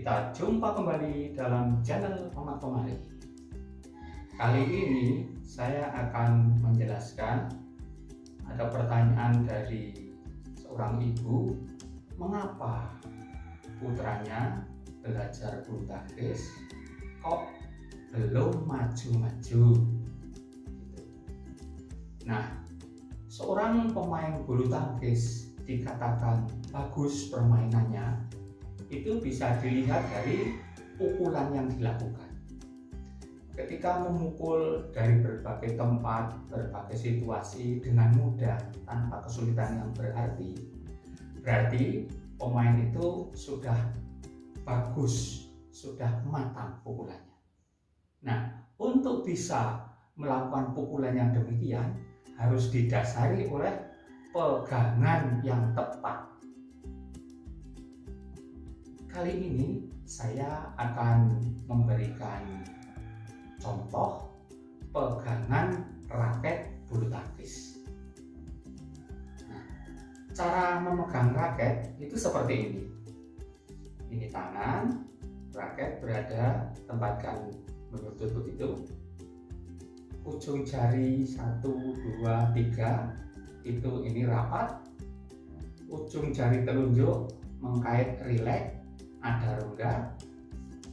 Kita jumpa kembali dalam channel Ahmad Komari. Kali ini saya akan menjelaskan, ada pertanyaan dari seorang ibu, mengapa putranya belajar bulu tangkis kok belum maju-maju. Nah, seorang pemain bulu tangkis dikatakan bagus permainannya itu bisa dilihat dari pukulan yang dilakukan. Ketika memukul dari berbagai tempat, berbagai situasi dengan mudah tanpa kesulitan yang berarti pemain itu sudah bagus, sudah matang pukulannya. Nah, untuk bisa melakukan pukulan yang demikian harus didasari oleh pegangan yang tepat. Kali ini saya akan memberikan contoh pegangan raket bulu tangkis. Nah, cara memegang raket itu seperti ini. Ini tangan, raket berada tempatkan berlutut begitu. Ujung jari 1, 2, 3 itu ini rapat. Ujung jari telunjuk mengkait rileks, ada rongga.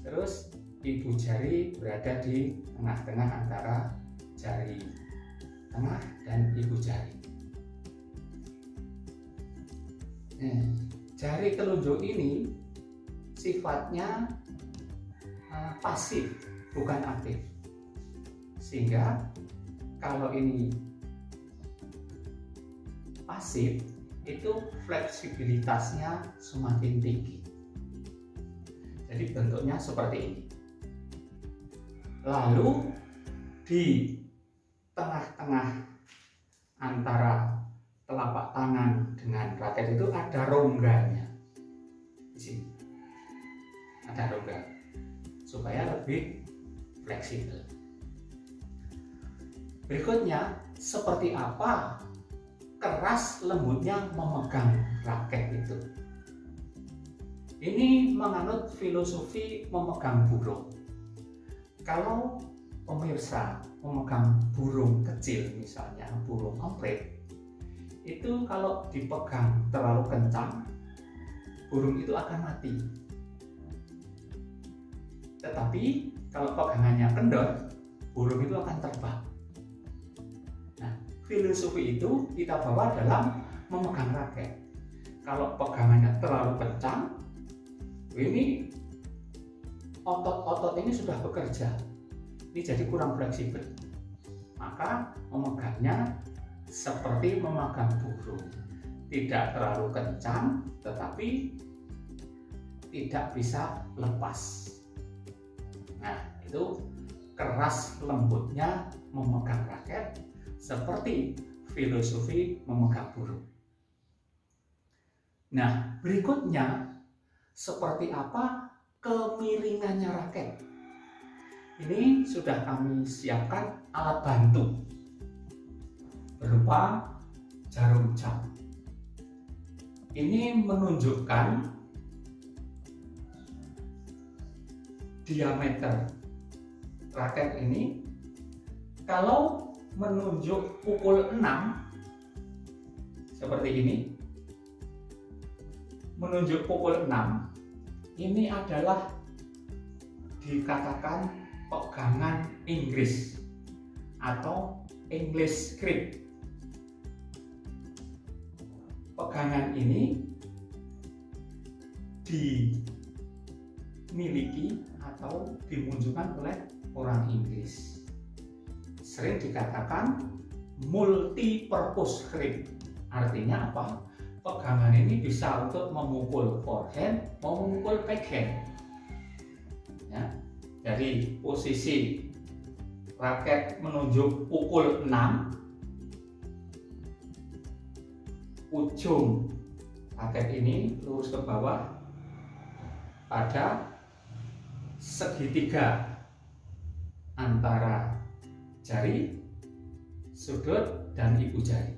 Terus ibu jari berada di tengah-tengah antara jari tengah dan ibu jari. Nah, jari telunjuk ini sifatnya pasif, bukan aktif. Sehingga kalau ini pasif, itu fleksibilitasnya semakin tinggi. Jadi bentuknya seperti ini. Lalu di tengah-tengah antara telapak tangan dengan raket itu ada rongganya. Di sini ada rongga supaya lebih fleksibel. Berikutnya, seperti apa keras lembutnya memegang raket itu. Ini menganut filosofi memegang burung. Kalau pemirsa memegang burung kecil, misalnya burung emprit, itu kalau dipegang terlalu kencang, burung itu akan mati. Tetapi kalau pegangannya kendor, burung itu akan terbang. Nah, filosofi itu kita bawa dalam memegang raket. Kalau pegangannya terlalu kencang, ini otot-otot ini sudah bekerja, ini jadi kurang fleksibel. Maka memegangnya seperti memegang burung, tidak terlalu kencang, tetapi tidak bisa lepas. Nah, itu keras lembutnya memegang raket seperti filosofi memegang burung. Nah, berikutnya, seperti apa kemiringannya raket. Ini sudah kami siapkan alat bantu berupa jarum jam. Ini menunjukkan diameter raket ini. Kalau menunjuk pukul 6 seperti ini, menunjuk pukul 6, ini adalah dikatakan pegangan Inggris atau English grip. Pegangan ini dimiliki atau dimunculkan oleh orang Inggris. Sering dikatakan multi-purpose grip. Artinya apa? Pegangan ini bisa untuk memukul forehand, mau memukul backhand. Ya, dari posisi raket menunjuk pukul 6, ujung raket ini lurus ke bawah pada segitiga antara jari, sudut, dan ibu jari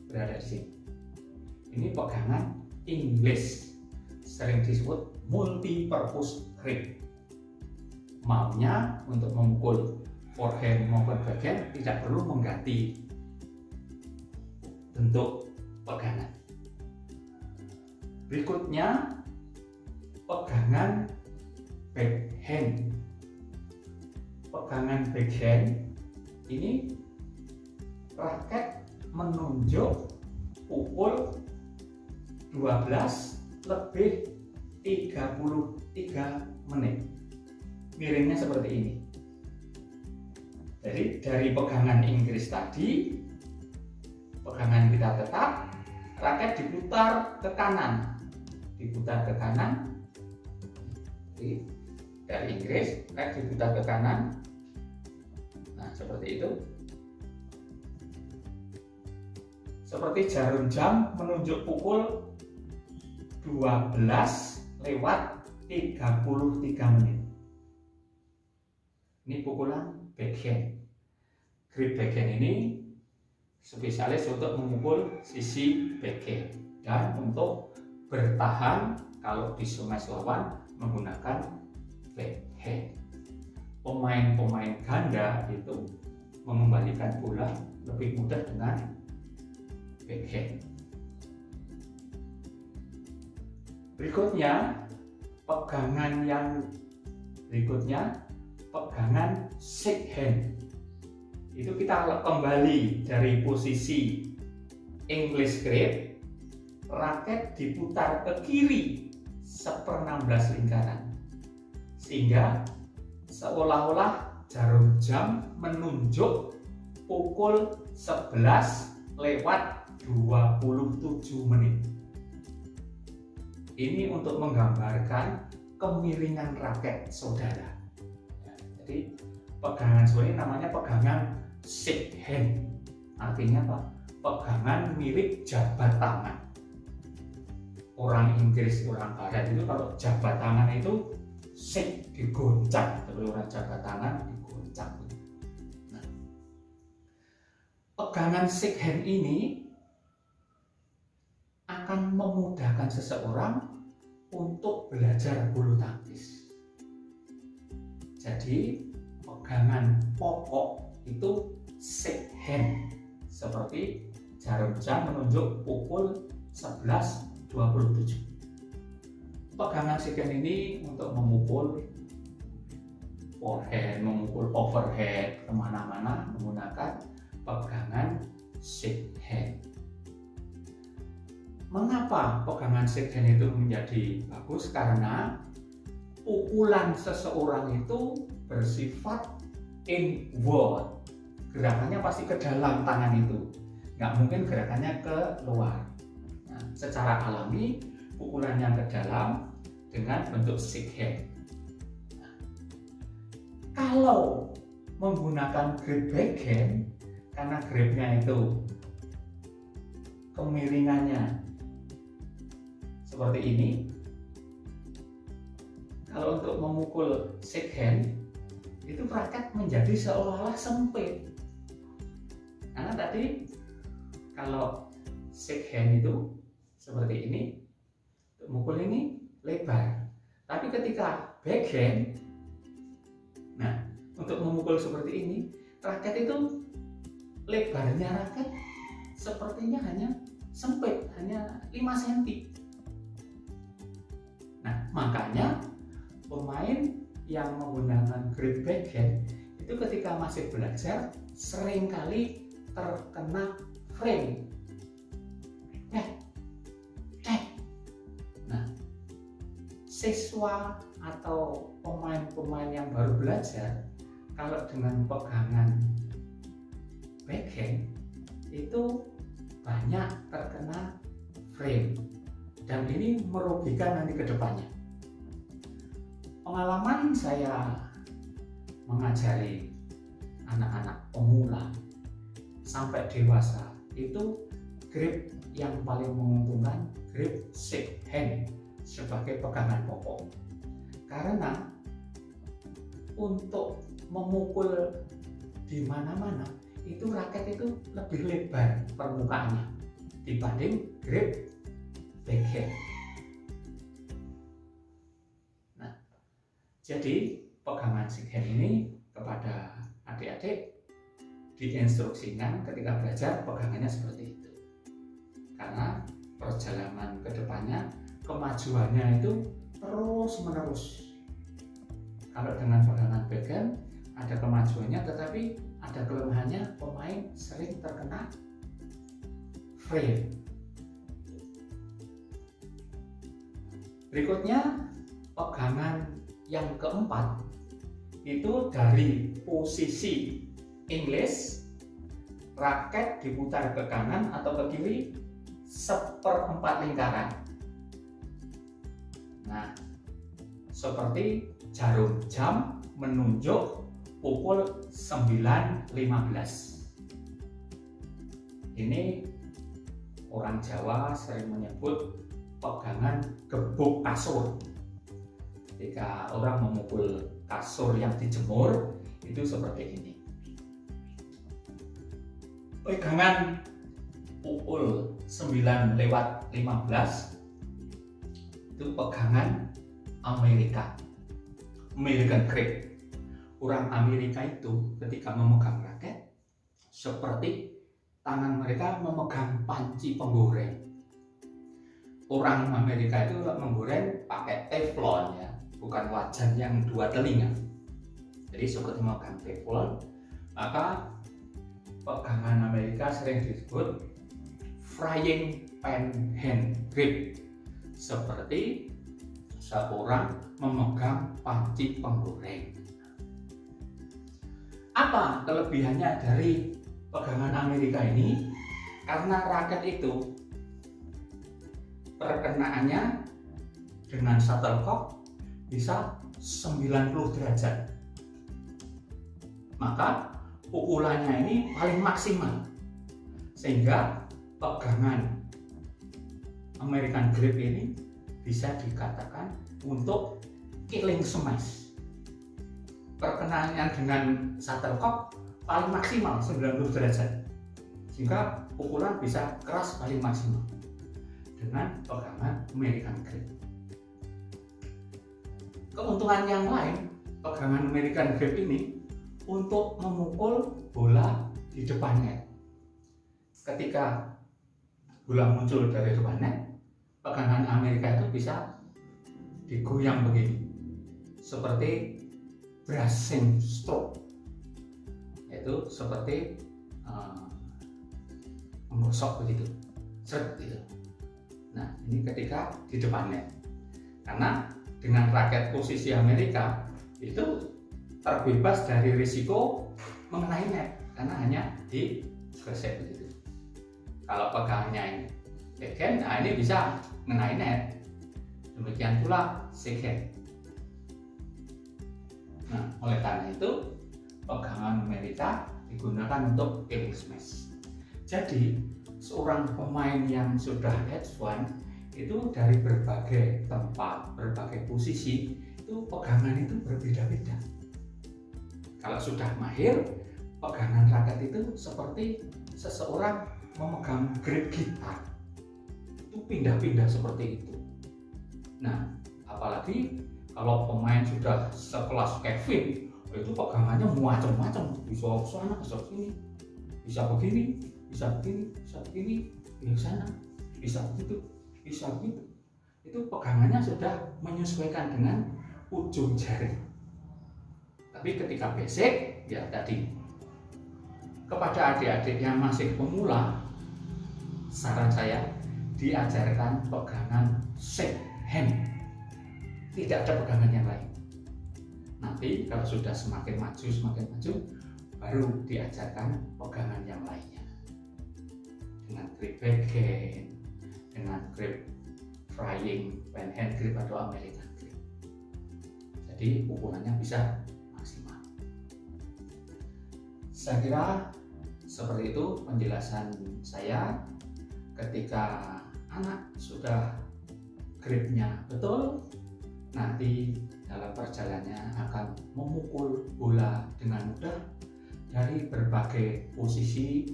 berada di sini. Ini pegangan English sering disebut multi-purpose grip. Maunya untuk memukul forehand maupun backhand tidak perlu mengganti bentuk pegangan. Berikutnya, pegangan backhand. Pegangan backhand ini raket menunjuk pukul 12:33 menit. Miringnya seperti ini. Jadi dari pegangan Inggris tadi, pegangan kita tetap, raket diputar ke kanan. Diputar ke kanan. Jadi, dari Inggris, raket diputar ke kanan. Nah, seperti itu. Seperti jarum jam menunjuk pukul 12:33 menit. Ini pukulan backhand. Grip backhand ini spesialis untuk memukul sisi backhand dan untuk bertahan kalau di smash lawan menggunakan backhand. Pemain-pemain ganda itu mengembalikan bola lebih mudah dengan backhand. Berikutnya, pegangan yang berikutnya, pegangan shake hand. Itu kita kembali dari posisi English grip, raket diputar ke kiri 1/16 lingkaran, sehingga seolah-olah jarum jam menunjuk pukul 11:27 menit. Ini untuk menggambarkan kemiringan raket saudara. Jadi pegangan seperti ini namanya pegangan shake hand. Artinya apa? Pegangan mirip jabat tangan. Orang Inggris, orang Barat itu kalau jabat tangan itu shake, digoncang. Kalau orang jabat tangan digoncang. Nah, pegangan shake hand ini akan memudahkan seseorang untuk belajar bulu tangkis. Jadi pegangan pokok itu shake hand, seperti jarum jam menunjuk pukul 11:27. Pegangan shake hand ini untuk memukul forehand, memukul overhead kemana-mana menggunakan pegangan shake hand. Mengapa pegangan shake hand itu menjadi bagus? Karena pukulan seseorang itu bersifat inward. Gerakannya pasti ke dalam tangan itu, nggak mungkin gerakannya ke luar. Nah, secara alami pukulannya ke dalam dengan bentuk shake hand. Nah, kalau menggunakan grip backhand, karena gripnya itu kemiringannya seperti ini, kalau untuk memukul shake hand itu raket menjadi seolah-olah sempit. Karena tadi kalau shake hand itu seperti ini, untuk mukul ini lebar. Tapi ketika backhand, nah untuk memukul seperti ini, raket itu lebarnya raket sepertinya hanya sempit, hanya 5 cm. Nah, makanya pemain yang menggunakan grip backhand itu ketika masih belajar seringkali terkena frame. Nah, siswa atau pemain-pemain yang baru belajar kalau dengan pegangan backhand itu banyak terkena frame, dan ini merugikan nanti ke depannya. Pengalaman saya mengajari anak-anak pemula sampai dewasa itu grip yang paling menguntungkan grip shake hand sebagai pegangan pokok. Karena untuk memukul di mana-mana itu raket itu lebih lebar permukaannya dibanding grip backhand. Jadi pegangan shake hand ini kepada adik-adik diinstruksikan ketika belajar pegangannya seperti itu. Karena perjalanan ke depannya, kemajuannya itu terus menerus. Kalau dengan pegangan backhand ada kemajuannya, tetapi ada kelemahannya, pemain sering terkena frame. Berikutnya pegangan yang keempat itu dari posisi English, raket diputar ke kanan atau ke kiri 1/4 lingkaran. Nah, seperti jarum jam menunjuk pukul 9.15. Ini orang Jawa sering menyebut pegangan gebuk kasur. Ketika orang memukul kasur yang dijemur, itu seperti ini. Pegangan pukul 9:15 itu pegangan American grip. Orang Amerika itu ketika memegang raket seperti tangan mereka memegang panci penggoreng. Orang Amerika itu menggoreng pakai teflon ya, bukan wajan yang 2 telinga. Jadi seperti memegang teflon, maka pegangan Amerika sering disebut frying pan hand grip, seperti seorang memegang panci penggoreng. Apa kelebihannya dari pegangan Amerika ini? Karena raket itu perkenaannya dengan shuttlecock bisa 90 derajat. Maka pukulannya ini paling maksimal, sehingga pegangan American grip ini bisa dikatakan untuk killing smash. Perkenaannya dengan shuttlecock paling maksimal 90 derajat, sehingga pukulan bisa keras paling maksimal dengan pegangan American grip. Keuntungan yang lain pegangan American grip ini untuk memukul bola di depan net. Ketika bola muncul dari depan net, pegangan Amerika itu bisa digoyang begini, seperti brushing stroke, yaitu seperti menggosok begitu, seret gitu. Nah, ini ketika di depan net. Karena dengan raket posisi Amerika itu terbebas dari risiko mengenai net, karena hanya digesek begitu. Kalau pegangannya ini backhand, nah ini bisa mengenai net. Demikian pula shake hand. Nah, oleh karena itu pegangan Amerika digunakan untuk killing smash. Jadi seorang pemain yang sudah advance itu dari berbagai tempat, berbagai posisi, itu pegangan itu berbeda-beda. Kalau sudah mahir, pegangan raket itu seperti seseorang memegang grip gitar, itu pindah-pindah seperti itu. Nah, apalagi kalau pemain sudah sekelas Kevin, itu pegangannya macam-macam, bisa ke sana, bisa sini, bisa begini, bisa begini, bisa begini, bisa sana, bisa begitu, bisa begitu. Itu pegangannya sudah menyesuaikan dengan ujung jari. Tapi ketika basic, ya tadi, kepada adik-adik yang masih pemula, saran saya diajarkan pegangan shake hand, tidak ada pegangan yang lain. Nanti kalau sudah semakin maju, baru diajarkan pegangan yang lainnya, dengan grip backhand, dengan grip frying pan hand grip atau American grip. Jadi pukulannya bisa maksimal. Saya kira seperti itu penjelasan saya. Ketika anak sudah gripnya betul, nanti dalam perjalanannya akan memukul bola dengan mudah dari berbagai posisi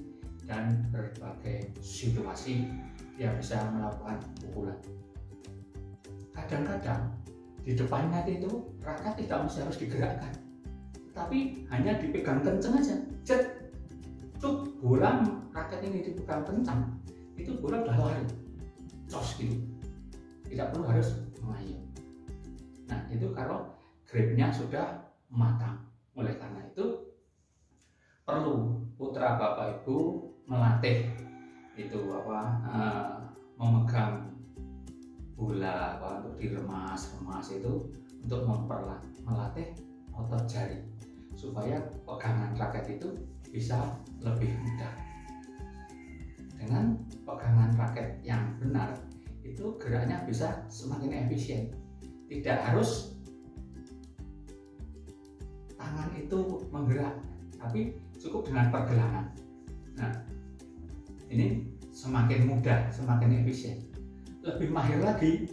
dan berbagai situasi. Dia bisa melakukan pukulan. Kadang-kadang di depannya itu raket tidak mesti harus digerakkan, tapi hanya dipegang kenceng aja, jet, tuh bola raket ini dipegang kencang, itu bola udah lari, cos gitu, tidak perlu harus mengayun. Nah itu kalau gripnya sudah matang. Oleh karena itu perlu putra bapak ibu melatih itu memegang bola untuk diremas itu untuk melatih otot jari supaya pegangan raket itu bisa lebih mudah. Dengan pegangan raket yang benar itu geraknya bisa semakin efisien, tidak harus tangan itu menggerak, tapi cukup dengan pergelangan. Nah ini semakin mudah, semakin efisien. Lebih mahir lagi,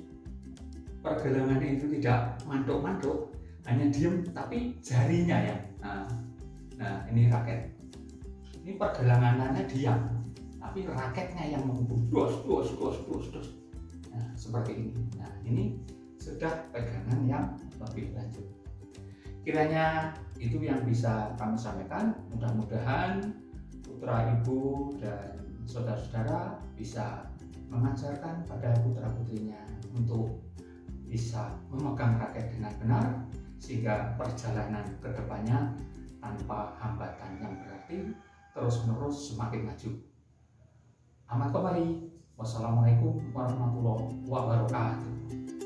pergelangannya itu tidak mantuk-mantuk, hanya diem, tapi jarinya ya. Nah ini raket. Ini pergelangannya diam, tapi raketnya yang dos. Nah seperti ini. Nah ini sudah pegangan yang lebih lanjut. Kiranya itu yang bisa kami sampaikan. Mudah-mudahan putra ibu dan saudara-saudara bisa mengajarkan pada putra-putrinya untuk bisa memegang raket dengan benar, sehingga perjalanan ke depannya tanpa hambatan yang berarti terus-menerus semakin maju. Amat kembali. Wassalamualaikum warahmatullahi wabarakatuh.